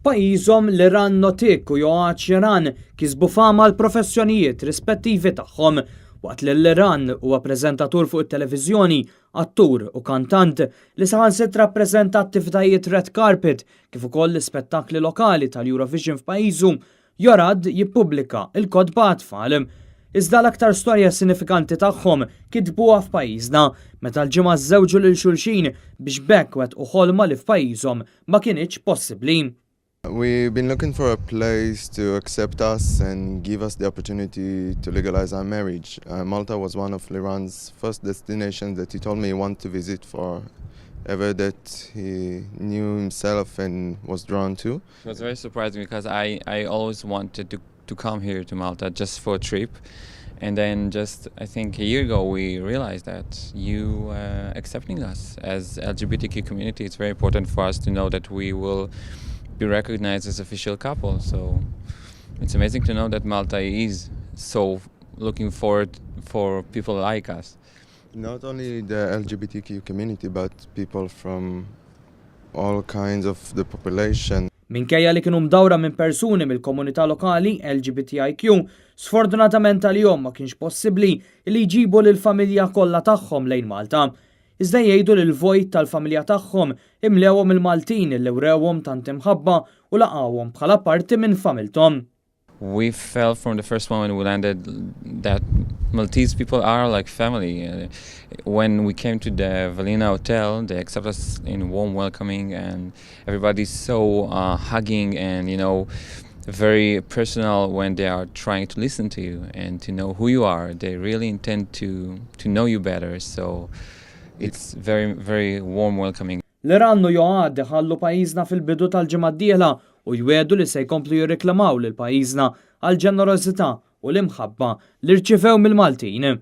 F'pajjiżhom l-Iran Notik u Yoav Xiran kisbu fama l-professjonijiet rispettivi tagħhom waqt li l-Iran huwa preżentatur fuq it-televiżjoni, attur u kantant li saħansitra ppreżenta attivitajiet red carpet kif ukoll l-ispettakli lokali tal-Eurovision f'pajjiżu, Yorad jippubblika il-kodba għat-tfal. Iżda l-aktar storja sinifikanti tagħhom kitbuha f'pajjiżna meta l-ġimgħa żewġu lil xulxin biex bekk wettqu ħolma li f'pajjiżhom ma kienitx possibbli. We've been looking for a place to accept us and give us the opportunity to legalize our marriage. Malta was one of Liran's first destinations that he told me he wanted to visit forever, that he knew himself and was drawn to. It was very surprising because I always wanted to come here to Malta just for a trip. And then just, I think a year ago, we realized that you accepting us as LGBTQ community, it's very important for us to know that we will be recognized as official couple. So it's amazing to know that Malta is so looking forward for people like us. Not only the LGBTQ community, but people from all kinds of the population. Minkejja li kienu mdawra minn persuni mill-komunità lokali LGBTIQ, sfortunatament għal-jom ma kienx possibbli li jġibu lill-familja kollha tagħhom lejn Malta. Iżda jgħidu li l-vojt tal-familja tagħhom imlewhom il-Maltin illi wrewhom tant imħabba u laqgħuhom bħala parti minn familthom. We felt from the first moment we landed that Maltese people are like family. When we came to the Valina Hotel, they accept us in warm welcoming, and everybody's so hugging and, you know, very personal when they are trying to listen to you and to know who you are. They really intend to know you better, so it's very, very warm welcoming. L-Iran u Yoav deħallu pajjiżna fil-bidu tal-ġimgħa d-dieħla u jwedu li se jkomplu jirriklamaw lil pajjiżna għal ġenerożità u l-imħabba li rċivew mill-Maltin.